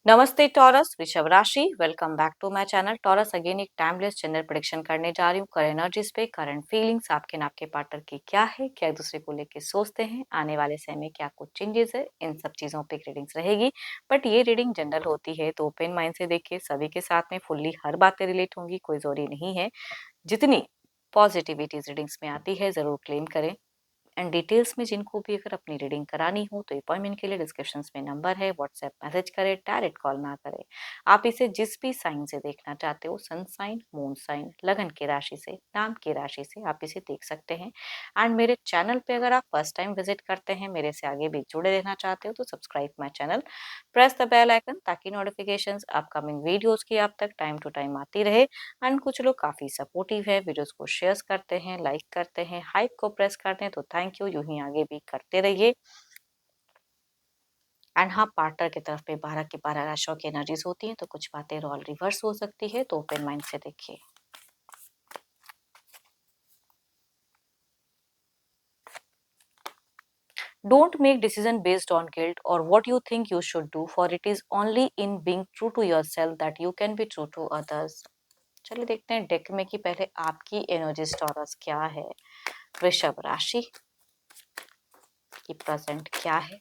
नमस्ते टॉरस, वृषभ राशि। Welcome back to my channel Taurus. Again एक टाइमलेस जेंडर प्रेडिक्शन करने जा रही हूँ। करंट एनर्जीज पे, करंट फीलिंग्स आपके ना आपके पार्टनर की क्या है, क्या एक दूसरे को लेके सोचते हैं, आने वाले समय में क्या कुछ चेंजेस है, इन सब चीजों पे रीडिंग्स रहेगी। बट ये रीडिंग जनरल होती है तो ओपन माइंड से देखिए। सभी के साथ में फुल्ली हर बातें रिलेट होंगी, कोई जरूरी नहीं है। जितनी पॉजिटिविटी रीडिंग्स में आती है जरूर क्लेम करें। एंड डिटेल्स में जिनको भी अगर अपनी रीडिंग करानी हो तो अपॉइंटमेंट के लिए डिस्क्रिप्शन में नंबर है, व्हाट्सएप मैसेज करें, डायरेक्ट कॉल ना करें। आप इसे जिस भी साइन से देखना चाहते हो, सन साइन, मून साइन, लगन की राशि से, नाम की राशि से आप इसे देख सकते हैं। एंड मेरे चैनल पे अगर आप फर्स्ट टाइम विजिट करते हैं, मेरे से आगे भी जुड़े रहना चाहते हो तो subscribe my channel, press the bell icon ताकि नोटिफिकेशंस अपकमिंग वीडियोस की आप तक टाइम टू टाइम आती रहे। एंड कुछ लोग काफी सपोर्टिव है, वीडियोस को शेयर करते हैं, लाइक करते हैं, हाइप को प्रेस करते हैं, तो थैंक यू, यूं ही आगे भी करते रहिए। एंड हाँ, पार्टनर की तरफ पे 12 की 12 राशियों की एनर्जीज होती हैं, तो कुछ बातें रोल रिवर्स हो सकती है, तो ओपन माइंड से देखिए। Don't make decision based on guilt or what you think you should do, for it is only in being true to yourself that you can be true to others। चलिए देखते हैं deck में कि पहले आपकी energy taurus क्या है। वृषभ राशि की प्रेजेंट क्या है।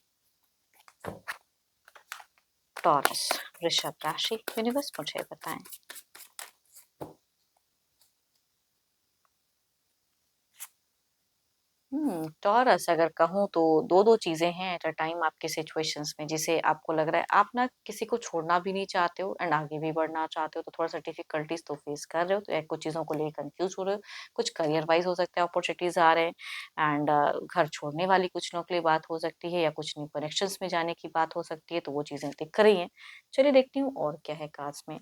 टॉरस, वृषभ राशि, यूनिवर्स मुझे बताएं। टॉरस अगर कहूँ तो दो दो चीजें हैं एट अ टाइम आपके सिचुएशंस में, जिसे आपको लग रहा है आप ना किसी को छोड़ना भी नहीं चाहते हो एंड आगे भी बढ़ना चाहते हो, तो थोड़ा सा डिफिकल्टीज तो फेस कर रहे हो, तो या कुछ चीजों को लेकर कंफ्यूज हो रहे हो। कुछ करियर वाइज हो सकता है, अपॉर्चुनिटीज आ रहे हैं। एंड घर छोड़ने वाली कुछ लोगों के लिए बात हो सकती है, या कुछ न्यू कनेक्शंस में जाने की बात हो सकती है, तो वो चीजें दिख रही हैं। चलिए देखती हूँ और क्या है कार्ड्स में।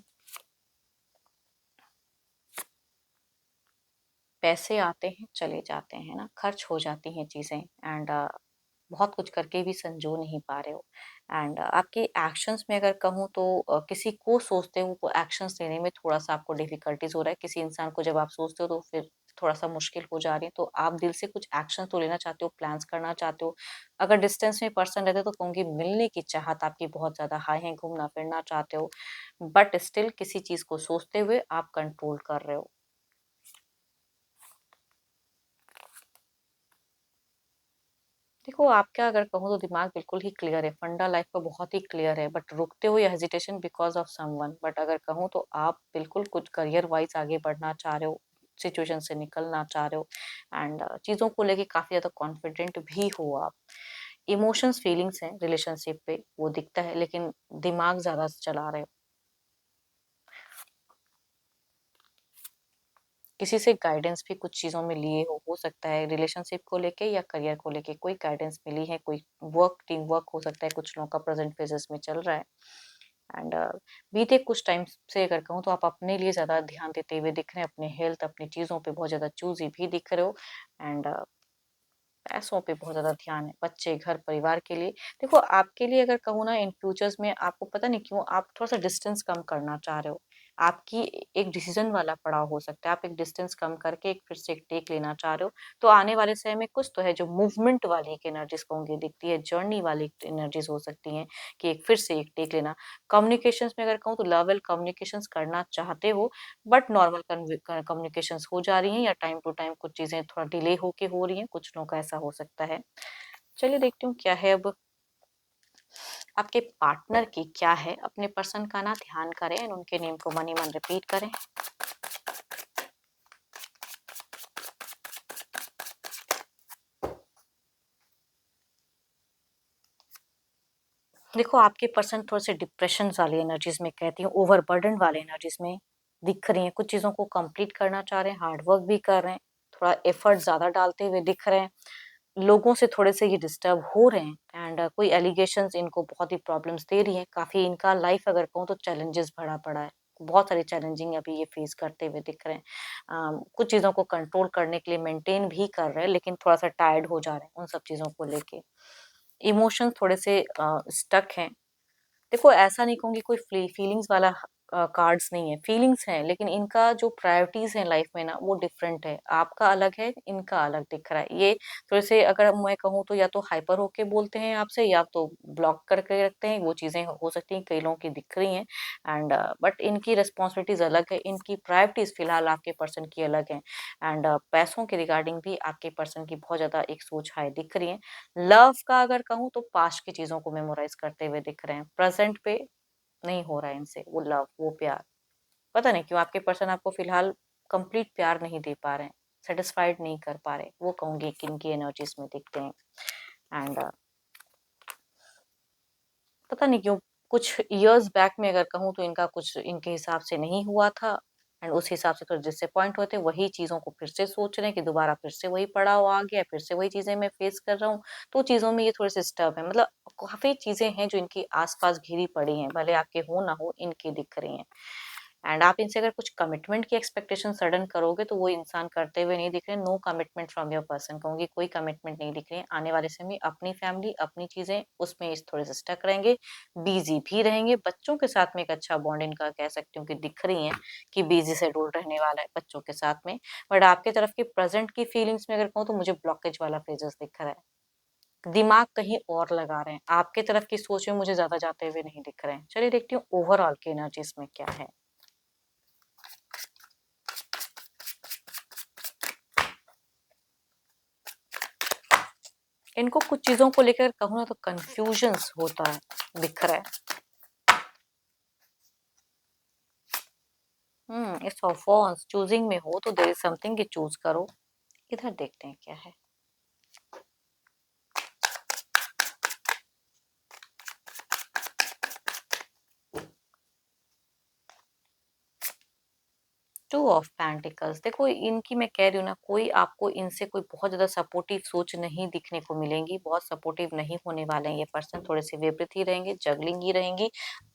पैसे आते हैं चले जाते हैं ना, खर्च हो जाती हैं चीजें। एंड बहुत कुछ करके भी संजो नहीं पा रहे हो। एंड आपके एक्शंस में अगर कहूँ तो किसी को सोचते हो वो एक्शंस लेने में थोड़ा सा आपको डिफिकल्टीज हो रहा है। किसी इंसान को जब आप सोचते हो तो फिर थोड़ा सा मुश्किल हो जा रही है, तो आप दिल से कुछ एक्शन तो लेना चाहते हो, प्लान्स करना चाहते हो। अगर डिस्टेंस में पर्सन रहते तो कहूँगी मिलने की चाहत आपकी बहुत ज्यादा हाई है, घूमना फिरना चाहते हो। बट स्टिल किसी चीज को सोचते हुए आप कंट्रोल कर रहे हो। देखो, आपका अगर कहूँ तो दिमाग बिल्कुल ही क्लियर है, फंडा लाइफ का बहुत ही क्लियर है, बट रुकते हो या hesitation because of someone. But अगर कहूँ तो आप बिल्कुल कुछ करियर वाइज आगे बढ़ना चाह रहे हो, सिचुएशन से निकलना चाह रहे हो। एंड चीजों को लेके काफी ज्यादा कॉन्फिडेंट भी हो आप। इमोशंस फीलिंग्स हैं रिलेशनशिप पे, वो दिखता है, लेकिन दिमाग ज्यादा चला रहे हो। किसी से गाइडेंस भी कुछ चीजों में लिए हो सकता है, रिलेशनशिप को लेके या करियर को लेके कोई गाइडेंस मिली है, कोई वर्क टीम वर्क हो सकता है, कुछ लोगों का प्रेजेंट फेजेस में चल रहा है। एंड बीते कुछ टाइम से अगर कहूँ तो आप अपने लिए ज्यादा ध्यान देते हुए दिख रहे हैं, अपने हेल्थ, अपनी चीजों पे बहुत ज्यादा चूजी भी दिख रहे हो। एंड पैसों पे बहुत ज्यादा ध्यान है, बच्चे, घर, परिवार के लिए। देखो, आपके लिए अगर कहूँ ना, इन फ्यूचर्स में आपको पता नहीं क्यों आप थोड़ा सा डिस्टेंस कम करना चाह रहे हो। आपकी एक डिसीजन वाला पड़ाव हो सकता है, आप एक डिस्टेंस कम करके एक फिर से एक टेक लेना चाह रहे हो। तो आने वाले समय में कुछ तो है जो मूवमेंट वाली एक एनर्जीज कहूंगी दिखती है, जर्नी वाली एनर्जीज हो सकती हैं कि एक फिर से एक टेक लेना। कम्युनिकेशंस में अगर कहूँ तो लेवल कम्युनिकेशंस करना चाहते हो, बट नॉर्मल कम्युनिकेशंस हो जा रही हैं, या टाइम टू टाइम कुछ चीजें थोड़ा डिले होके हो रही हैं, कुछ लोगों का ऐसा हो सकता है। चलिए देखती हूँ क्या है अब आपके पार्टनर की क्या है। अपने पर्सन का ना ध्यान करें एंड उनके नेम को मनी मन रिपीट करें। देखो, आपके पर्सन थोड़े से डिप्रेशन वाली एनर्जीज में, कहती हूँ ओवरबर्डन वाले एनर्जीज में दिख रही हैं। कुछ चीजों को कंप्लीट करना चाह रहे हैं, हार्ड वर्क भी कर रहे हैं, थोड़ा एफर्ट ज्यादा डालते हुए दिख रहे हैं। लोगों से थोड़े से ये डिस्टर्ब हो रहे हैं। एंड कोई एलिगेशंस इनको बहुत ही प्रॉब्लम्स दे रही हैं। काफी इनका लाइफ अगर कहूँ तो चैलेंजेस भरा पड़ा है, बहुत सारी चैलेंजिंग अभी ये फेस करते हुए दिख रहे हैं। कुछ चीजों को कंट्रोल करने के लिए मेंटेन भी कर रहे हैं, लेकिन थोड़ा सा टायर्ड हो जा रहे हैं उन सब चीजों को लेके। इमोशंस थोड़े से स्टक हैं। देखो, ऐसा नहीं कहूंगी कोई फीलिंग्स वाला कार्ड्स नहीं है, फीलिंग्स हैं, लेकिन इनका जो प्रायोरिटीज है लाइफ में ना वो डिफरेंट है। आपका अलग है, इनका अलग दिख रहा है। ये थोड़े से, अगर मैं कहूँ तो, या तो हाइपर होके बोलते हैं आपसे, या तो ब्लॉक करके रखते हैं। वो चीजें हो सकती हैं, कई लोगों की दिख रही हैं। एंड बट इनकी रिस्पॉन्सिबिलिटीज अलग है, इनकी प्रायोरिटीज फिलहाल आपके पर्सन की अलग है। एंड पैसों के रिगार्डिंग भी आपके पर्सन की बहुत ज्यादा एक सोच हाई दिख रही है। लव का अगर कहूँ तो पास्ट की चीजों को मेमोराइज करते हुए दिख रहे हैं। प्रेजेंट पे नहीं हो रहा है इनसे वो लव, वो प्यार। पता नहीं क्यों आपके पर्सन आपको फिलहाल कंप्लीट प्यार नहीं दे पा रहे हैं, सेटिस्फाइड नहीं कर पा रहे। वो कहूंगी कि इनकी एनर्जीज में दिखते हैं। एंड पता नहीं क्यों कुछ इयर्स बैक में अगर कहूँ तो इनका कुछ इनके हिसाब से नहीं हुआ था। एंड उस हिसाब से थोड़े डिसअपॉइंट होते, वही चीजों को फिर से सोच रहे हैं कि दोबारा फिर से वही पड़ाव आ गया, फिर से वही चीजें मैं फेस कर रहा हूँ। तो चीजों में ये थोड़े से स्टर्ब है। मतलब काफी चीजें हैं जो इनकी आसपास घिरी पड़ी हैं, भले आपके हो ना हो, इनकी दिख रही हैं। एंड आप इनसे अगर कुछ कमिटमेंट की एक्सपेक्टेशन सडन करोगे तो वो इंसान करते हुए नहीं दिख रहे। No commitment from your person, कहूंगी कोई कमिटमेंट नहीं दिख रही है आने वाले समय। अपनी फैमिली, अपनी चीजें, उसमें इस थोड़े से स्टक रहेंगे, बिजी भी रहेंगे। बच्चों के साथ में एक अच्छा बॉन्ड इनका कह सकती हूँ कि दिख रही है कि बिजी शेड्यूल रहने वाला है बच्चों के साथ में। बट आपके तरफ की प्रेजेंट की फीलिंग्स में अगर कहूँ तो मुझे ब्लॉकेज वाला फेजेस दिख रहा है। दिमाग कहीं और लगा रहे हैं, आपके तरफ की सोच में मुझे ज्यादा जाते हुए नहीं दिख रहे हैं। चलिए देखती हूँ ओवरऑल की एनर्जीज में क्या है। इनको कुछ चीजों को लेकर कहूँ ना तो कंफ्यूजन्स होता है, दिख रहा है। इट्स ऑफ वॉन्स, चूजिंग में हो तो देयर इज समथिंग कि चूज करो। इधर देखते हैं क्या है। टू ऑफ पेंटिकल्स, देखो इनकी मैं कह रही हूँ ना, कोई आपको इनसे कोई बहुत ज्यादा सपोर्टिव सोच नहीं दिखने को मिलेंगी। बहुत सपोर्टिव नहीं होने वाले हैं ये पर्सन, थोड़े से विपरीत ही रहेंगे, जगलिंग ही रहेंगी।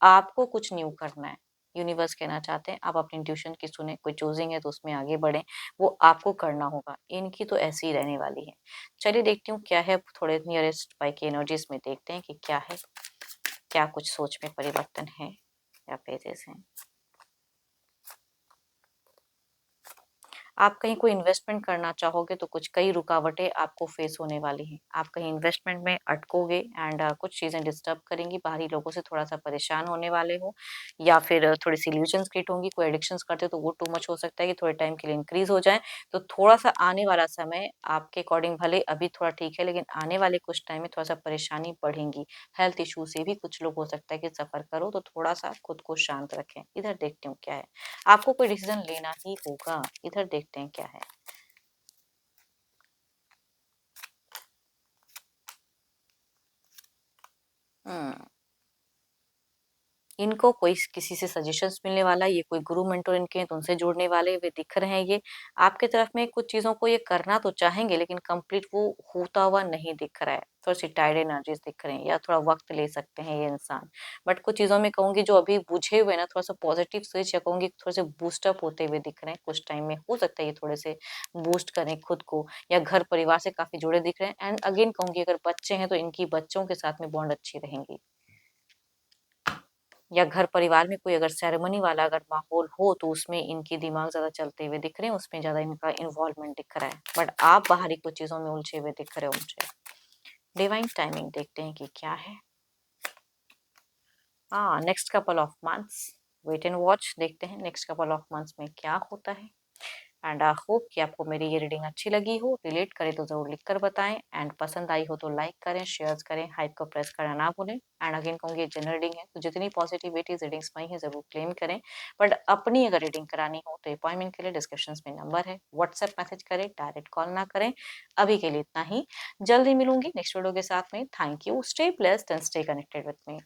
आपको कुछ न्यू करना है, यूनिवर्स कहना चाहते हैं। आप अपनी इंट्यूशन की सुने, कोई चूजिंग है तो उसमें आगे बढ़े, वो आपको करना होगा। इनकी तो ऐसी ही रहने वाली है। चलिए देखती हूँ क्या है, थोड़े नियरेस्ट बाई की एनर्जीज में देखते हैं कि क्या है, क्या कुछ सोच में परिवर्तन है या पेजेस हैं। आप कहीं कोई इन्वेस्टमेंट करना चाहोगे तो कुछ कई रुकावटें आपको फेस होने वाली हैं। आप कहीं इन्वेस्टमेंट में अटकोगे एंड कुछ चीज़ें डिस्टर्ब करेंगी, बाहरी लोगों से थोड़ा-सा परेशान होने वाले हो, या फिर थोड़ी-सी इल्यूजन्स क्रिएट होंगी। कोई एडिक्शंस करते हो तो वो टू मच हो सकता है कि थोड़े टाइम के लिए इंक्रीज़ हो जाएँ। तो थोड़ा-सा आने वाला समय आपके अकॉर्डिंग भले अभी थोड़ा ठीक है, लेकिन आने वाले कुछ टाइम में थोड़ा-सा परेशानी बढ़ेंगी। हेल्थ इश्यू से भी कुछ लोग हो सकता है कि सफ़र करो, तो थोड़ा-सा खुद को शांत रखें। इधर देखती हूँ क्या है। आपको कोई डिसीज़न लेना ही होगा। इधर देखते हैं क्या है। हुँ। इनको कोई किसी से सजेशंस मिलने वाला है, ये कोई गुरु मेंटर इनके हैं तो उनसे जुड़ने वाले हुए दिख रहे हैं ये। आपके तरफ में कुछ चीज़ों को ये करना तो चाहेंगे, लेकिन कंप्लीट वो होता हुआ नहीं दिख रहा है। थोड़ी-सी टायर्ड एनर्जीज़ दिख रही हैं, या थोड़ा वक़्त ले सकते हैं ये इंसान। बट कुछ चीज़ों में कहूँगी जो अभी बुझे हुए हैं ना, थोड़ा-सा पॉजिटिव स्विच, या कहूँगी थोड़े-से बूस्ट अप होते हुए दिख रहे हैं कुछ टाइम में। हो सकता है ये थोड़े से बूस्ट करें खुद को, या घर परिवार से काफ़ी जुड़े दिख रहे हैं। एंड अगेन कहूँगी अगर बच्चे हैं तो इनकी बच्चों के साथ में बॉन्ड अच्छी रहेंगी। या घर परिवार में कोई अगर सेरेमनी वाला अगर माहौल हो तो उसमें इनकी दिमाग ज़्यादा चलते हुए दिख रहे हैं, उसमें ज़्यादा इनका इन्वॉल्वमेंट दिख रहा है। बट आप बाहरी कुछ चीज़ों में उलझे हुए दिख रहे हो मुझे। डिवाइन टाइमिंग देखते हैं कि क्या है। हाँ, next couple of months, wait and watch, देखते हैं नेक्स्ट कपल ऑफ मंथ्स में क्या होता है। एंड आई होप कि आपको मेरी ये रीडिंग अच्छी लगी हो। रिलेट करे तो ज़रूर लिख कर बताएं, एंड पसंद आई हो तो लाइक करें, शेयर करें, हाइप को प्रेस करना ना भूलें। एंड अगेन कहूँगी ये जनरल रीडिंग है, तो जितनी पॉजिटिविटी रीडिंग्स पाई है ज़रूर क्लेम करें। बट अपनी अगर रीडिंग करानी हो तो अपॉइंटमेंट के लिए डिस्क्रिप्शन में नंबर है, व्हाट्सएप मैसेज करें, डायरेक्ट कॉल ना करें। अभी के लिए इतना ही, जल्दी मिलूंगी नेक्स्ट वीडियो के साथ में। Thank you, stay blessed and stay connected with me.